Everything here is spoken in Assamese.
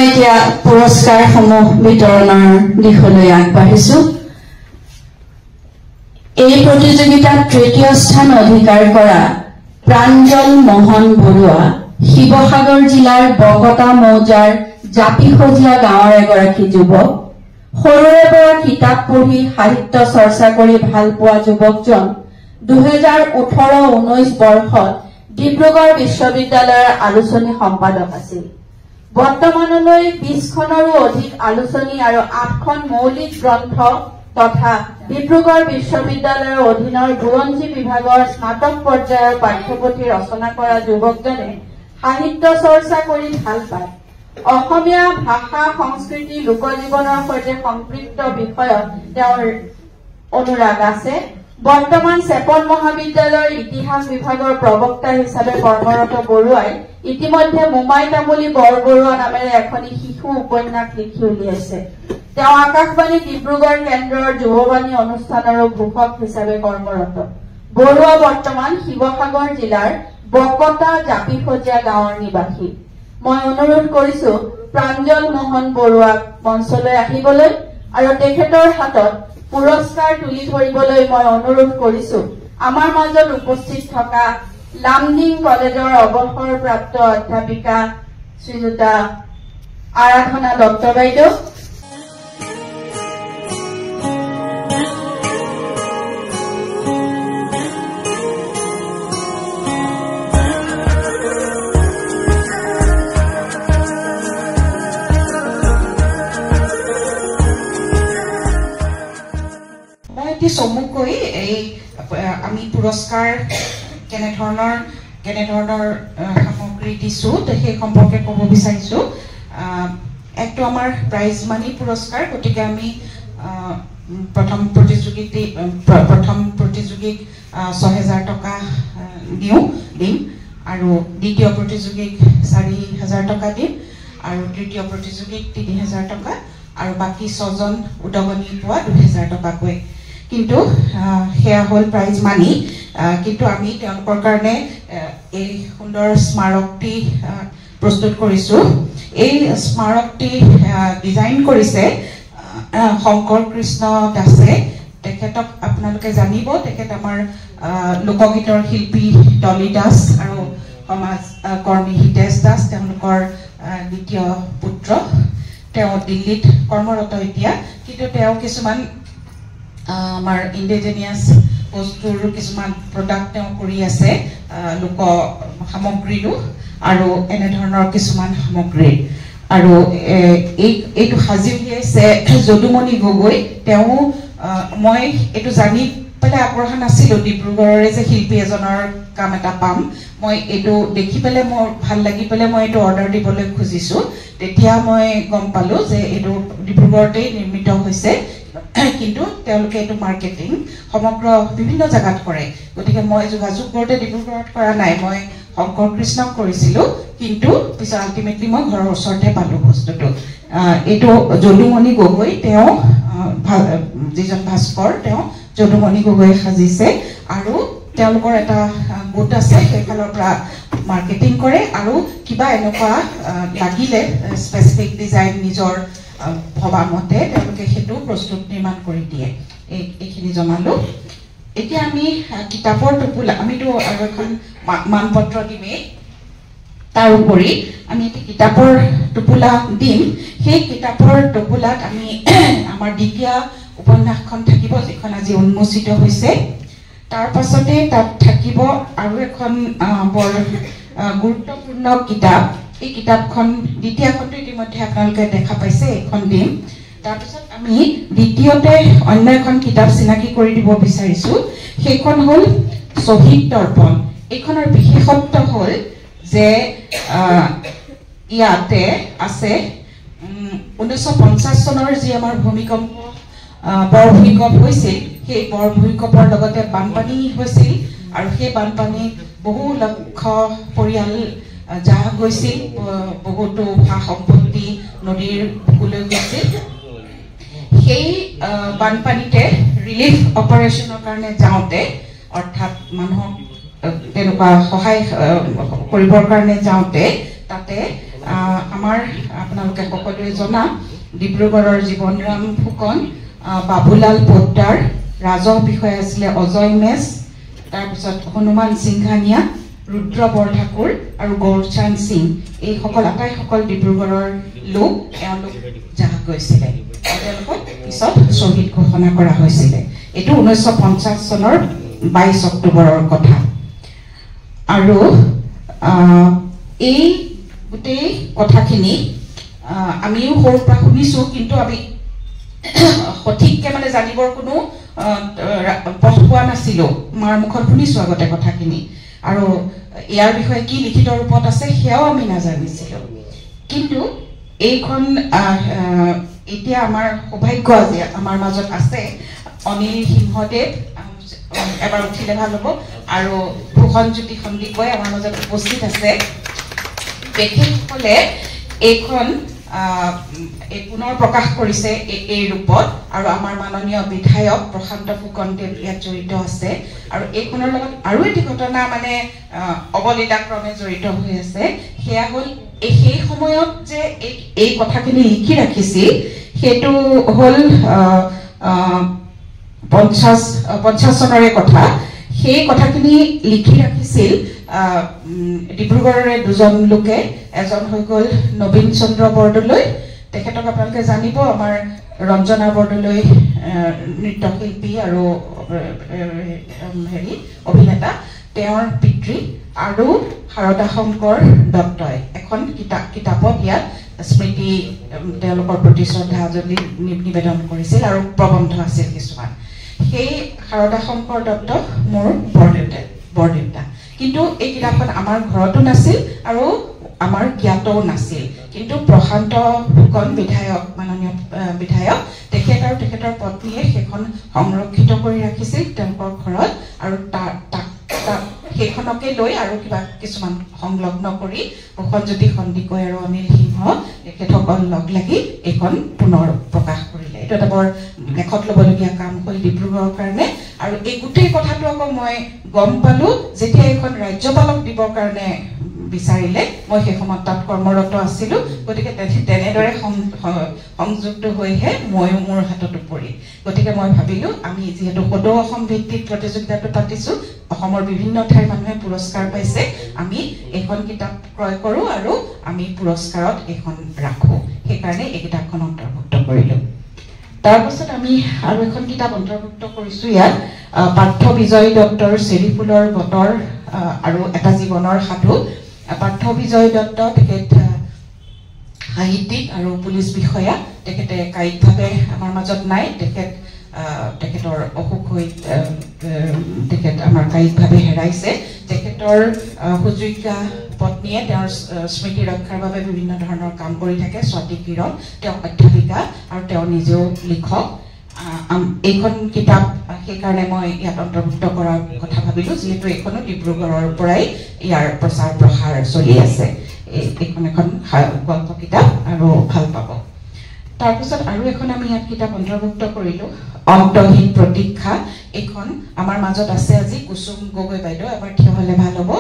এতিয়া পুৰস্কাৰসমূহ বিতৰণৰ দিশলৈ আগবাঢ়িছো। এই প্ৰতিযোগিতাত তৃতীয় স্থান অধিকাৰ কৰা প্ৰাঞ্জল মোহন বৰুৱা শিৱসাগৰ জিলাৰ বকতা মৌজাৰ জাপিখজিয়া গাঁৱৰ এগৰাকী যুৱক। সৰুৰে পৰা কিতাপ পঢ়ি সাহিত্য চৰ্চা কৰি ভাল পোৱা যুৱকজন 2018-19 বৰ্ষত ডিব্ৰুগড় বিশ্ববিদ্যালয়ৰ আলোচনী সম্পাদক আছিল। বৰ্তমানলৈ 20খনৰো অধিক আলোচনী আৰু 8খন মৌলিক গ্ৰন্থ তথা ডিব্ৰুগড় বিশ্ববিদ্যালয়ৰ অধীনৰ বুৰঞ্জী বিভাগৰ স্নাতক পৰ্যায়ৰ পাঠ্যপুথি ৰচনা কৰা যুৱকজনে সাহিত্য চৰ্চা কৰি ভাল পায়। অসমীয়া ভাষা সংস্কৃতি লোকজীৱনৰ সৈতে সম্পৃক্ত বিষয়ত তেওঁৰ অনুৰাগ আছে। বৰ্তমান চেপন মহাবিদ্যালয়ৰ ইতিহাস বিভাগৰ প্ৰবক্তা হিচাপে কৰ্মৰত বৰুৱাই ইতিমধ্যে মোমাই তামুলী বৰবৰুৱা নামেৰে এখনি শিশু উপন্যাস লিখি উলিয়াইছে। তেওঁ আকাশবাণী ডিব্ৰুগড় কেন্দ্ৰৰ যুৱবাণী অনুষ্ঠানৰো ঘোষক হিচাপে কৰ্মৰত। বৰুৱা বৰ্তমান শিৱসাগৰ জিলাৰ বকতা জাপিখজিয়া গাঁৱৰ নিবাসী। মই অনুৰোধ কৰিছো প্ৰাঞ্জল মোহন বৰুৱাক মঞ্চলৈ আহিবলৈ আৰু তেখেতৰ হাতত পুৰস্কাৰ তুলি ধৰিবলৈ মই অনুৰোধ কৰিছো আমাৰ মাজত উপস্থিত থকা লামডিং কলেজৰ অৱসৰপ্ৰাপ্ত অধ্যাপিকা শ্ৰীযুতা আৰাধনা দত্ত বাইদেউ, চমুকৈ এই আমি পুৰস্কাৰ কেনে ধৰণৰ সামগ্ৰী দিছো সেই সম্পৰ্কে ক'ব বিচাৰিছো। একটো আমাৰ প্ৰাইজ মানি পুৰস্কাৰ, গতিকে আমি প্ৰথম প্ৰতিযোগীক ৬০০০ টকা দিম আৰু দ্বিতীয় প্ৰতিযোগীক ৪০০০ টকা দিম আৰু তৃতীয় প্ৰতিযোগীক ৩০০০ টকা আৰু বাকী ৬জন উদগনি পোৱা ২০০০ টকাকৈ। কিন্তু সেয়া হ'ল প্ৰাইজ মানি। কিন্তু আমি তেওঁলোকৰ কাৰণে এই সুন্দৰ স্মাৰকটি প্ৰস্তুত কৰিছো। এই স্মাৰকটি ডিজাইন কৰিছে শংকৰ কৃষ্ণ দাসে। তেখেতক আপোনালোকে জানিব, তেখেত আমাৰ লোকগীতৰ শিল্পী ডলি দাস আৰু সমাজ কৰ্মী হিতেশ দাস তেওঁলোকৰ দ্বিতীয় পুত্ৰ। তেওঁ দিল্লীত কৰ্মৰত এতিয়া, কিন্তু তেওঁ কিছুমান আমাৰ ইণ্ডিজিনিয়াছ বস্তুৰ কিছুমান প্ৰডাক্ট তেওঁ কৰি আছে লোক সামগ্ৰীৰো আৰু এনেধৰণৰ কিছুমান সামগ্ৰী। আৰু এইটো সাজি উলিয়াইছে যদুমণি গগৈ। তেওঁ মই এইটো জানি পেলাই আগ্ৰহ নাছিলো ডিব্ৰুগড়ৰে যে শিল্পী এজনৰ কাম এটা পাম। মই এইটো দেখি পেলাই মোৰ ভাল লাগি পেলাই মই এইটো অৰ্ডাৰ দিবলৈ খুজিছো। তেতিয়া মই গম পালো যে এইটো ডিব্ৰুগড়তেই নিৰ্মিত হৈছে, কিন্তু তেওঁলোকে এইটো মাৰ্কেটিং সমগ্ৰ বিভিন্ন জেগাত কৰে। গতিকে মই যোগাযোগ কৰোঁতে ডিব্ৰুগড়ত কৰা নাই, মই শংকৰ কৃষ্ণক কৰিছিলো, কিন্তু পিছত আল্টিমেটলি মই ঘৰৰ ওচৰতে পালো বস্তুটো। এইটো যদুমণি গগৈ, তেওঁ যিজন ভাস্কৰ, তেওঁ যদুমণি গগৈ সাজিছে আৰু তেওঁলোকৰ এটা গোট আছে, সেইফালৰ পৰা মাৰ্কেটিং কৰে আৰু কিবা এনেকুৱা লাগিলে স্পেচিফিক ডিজাইন নিজৰ ভবা মতে তেওঁলোকে সেইটো প্ৰস্তুত নিৰ্মাণ কৰি দিয়ে। এইখিনি জনালো। এতিয়া আমি কিতাপৰ টোপোলা, আমিতো আৰু এখন মানপত্ৰ দিমেই, তাৰ উপৰি আমি এটি কিতাপৰ টোপোলা দিম। সেই কিতাপৰ টোপোলাত আমি আমাৰ দ্বিতীয় উপন্যাসখন থাকিব, যিখন আজি উন্মোচিত হৈছে। তাৰ পাছতে তাত থাকিব আৰু এখন বৰ গুৰুত্বপূৰ্ণ কিতাপ। এই কিতাপখন দ্বিতীয়খনটো ইতিমধ্যে আপোনালোকে দেখা পাইছে, এইখন দিম। তাৰপিছত আমি দ্বিতীয়তে অন্য এখন কিতাপ চিনাকি কৰি দিব বিচাৰিছো, সেইখন হ'ল শ্বহীদ দৰ্পণ। এইখনৰ বিশেষত্ব হ'ল যে ইয়াতে আছে 1950 চনৰ যি আমাৰ ভূমিকম্প বৰ ভূমিকম্প হৈছিল, সেই বৰ ভূমিকম্পৰ লগতে বানপানী হৈছিল আৰু সেই বানপানীত বহু লক্ষ পৰিয়াল যাহ গৈছিল, বহুতো সা সম্পত্তি নদীৰ বুকুলৈ গৈছিল। সেই বানপানীতে ৰিলিফ অপাৰেশ্যনৰ কাৰণে যাওঁতে, অৰ্থাৎ মানুহক তেনেকুৱা সহায় কৰিবৰ কাৰণে যাওঁতে, তাতে আমাৰ আপোনালোকে সকলোৱে জনা ডিব্ৰুগড়ৰ জীৱনৰাম ফুকন, বাবুলাল পোদ্দাৰ, ৰাজহ বিষয়া আছিলে অজয় মেছ, তাৰপিছত হনুমান সিংঘানিয়া, ৰুদ্ৰ বৰঠাকুৰ আৰু গৌৰচান্দ সিং, এইসকল আটাইসকল ডিব্ৰুগড়ৰ লোক তেওঁলোক জাহাজ গৈছিলে। তেওঁলোকক পিছত শ্বহীদ ঘোষণা কৰা হৈছিলে। এইটো 1950 চনৰ 22 অক্টোবৰৰ কথা। আৰু এই গোটেই কথাখিনি আমিও সৰুৰ পৰা শুনিছোঁ, কিন্তু আমি সঠিককৈ মানে জানিবৰ কোনো পথ পোৱা নাছিলোঁ। মাৰ মুখত শুনিছোঁ আগতে কথাখিনি, আৰু ইয়াৰ বিষয়ে কি লিখিত ৰূপত আছে সেয়াও আমি নাজানিছিলোঁ। কিন্তু এইখন এতিয়া আমাৰ সৌভাগ্য যে আমাৰ মাজত আছে অনিল সিংহদেৱ, এবাৰ উঠিলে ভাল হ'ব, আৰু ভূষণজ্যোতি সন্দিকৈ আমাৰ মাজত উপস্থিত আছে। তেখেতসকলে এইখন পুনৰ প্ৰকাশ কৰিছে এই ৰূপত, আৰু আমাৰ মাননীয় বিধায়ক প্ৰশান্ত ফুকনদেৱ ইয়াত জড়িত আছে। আৰু এইখনৰ লগত আৰু এটি ঘটনা মানে অৱলীলাক্ৰমে জড়িত হৈ আছে। সেয়া হ'ল সেই সময়ত যে এই কথাখিনি লিখি ৰাখিছিল, সেইটো হ'ল 50 চনৰে কথা। সেই কথাখিনি লিখি ৰাখিছিল ডিব্ৰুগড়ৰে দুজন লোকে। এজন হৈ গ'ল নবীন চন্দ্ৰ বৰদলৈ, তেখেতক আপোনালোকে জানিব, আমাৰ ৰঞ্জনা বৰদলৈ নৃত্যশিল্পী আৰু অভিনেতা, তেওঁৰ পিতৃ, আৰু শাৰদা শংকৰ দত্তই এখন কিতাপত ইয়াত স্মৃতি তেওঁলোকৰ প্ৰতি শ্ৰদ্ধাঞ্জলি নিবেদন কৰিছিল, আৰু প্ৰবন্ধ আছিল কিছুমান। সেই শাৰদা শংকৰ দত্ত মোৰ বৰদেউতা। কিন্তু এই কিতাপখন আমাৰ ঘৰতো নাছিল আৰু আমাৰ জ্ঞাতও নাছিল। কিন্তু প্ৰশান্ত ফুকন বিধায়ক, মাননীয় বিধায়ক, তেখেত আৰু তেখেতৰ পত্নীয়ে সেইখন সংৰক্ষিত কৰি ৰাখিছিল তেওঁলোকৰ ঘৰত, আৰু সেইখনকে লৈ আৰু কিবা কিছুমান সংলগ্ন কৰি ভূষণজ্যোতি সন্দিকৈ আৰু অনিল সিংহ তেখেতসকল লগ লাগি এইখন পুনৰ প্ৰকাশ কৰিলে। এইটো এটা বৰ লেখত ল'বলগীয়া কাম হ'ল ডিব্ৰুগড়ৰ কাৰণে। আৰু এই গোটেই কথাটো আকৌ মই গম পালোঁ যেতিয়া এইখন ৰাজ্যপালক দিবৰ কাৰণে বিচাৰিলে। মই সেই সময়ত তাত কৰ্মৰত আছিলোঁ, গতিকে তেনেদৰে সংযুক্ত হৈহে ময়ো মোৰ হাততো পৰিল। গতিকে মই ভাবিলোঁ আমি যিহেতু সদৌ অসম ভিত্তিক প্ৰতিযোগিতাটো পাতিছোঁ, অসমৰ বিভিন্ন ঠাইৰ মানুহে পুৰস্কাৰ পাইছে, আমি এইখন কিতাপ ক্ৰয় কৰোঁ আৰু আমি পুৰস্কাৰত এইখন ৰাখোঁ। সেইকাৰণে এই কিতাপখন অন্তৰ্ভুক্ত কৰিলোঁ। তাৰপাছত আমি আৰু এখন কিতাপ অন্তৰ্ভুক্ত কৰিছোঁ ইয়াত, পাৰ্থ বিজয় দত্তৰ চেৰি ফুলৰ বতৰ আৰু এটা জীৱনৰ সাধু। পাৰ্থ বিজয় দত্ত তেখেত সাহিত্যিক আৰু পুলিচ বিষয়া। তেখেতে কায়িকভাৱে আমাৰ মাজত নাই, তেখেতৰ অসুখ হৈ তেখেত আমাৰ কায়িকভাৱে হেৰাইছে। তেখেতৰ সুযোগ্যা পত্নীয়ে তেওঁৰ স্মৃতি ৰক্ষাৰ বাবে বিভিন্ন ধৰণৰ কাম কৰি থাকে। স্বাতী কিৰণ, তেওঁ অধ্যাপিকা আৰু তেওঁ নিজেও লিখক। এইখন কিতাপ সেইকাৰণে মই ইয়াত অন্তৰ্ভুক্ত কৰাৰ কথা ভাবিলোঁ, যিহেতু এইখনো ডিব্ৰুগড়ৰ পৰাই ইয়াৰ প্ৰচাৰ প্ৰসাৰ চলি আছে। এইখন এখন গল্প কিতাপ আৰু ভাল পাব। তাৰপিছত আৰু এখন আমি ইয়াত কিতাপ অন্তৰ্ভুক্ত কৰিলোঁ, অন্তহীন প্ৰতীক্ষা। এইখন আমাৰ মাজত আছে আজি কুসুম গগৈ বাইদেউ, এবাৰ থিয় হ'লে ভাল হ'ব।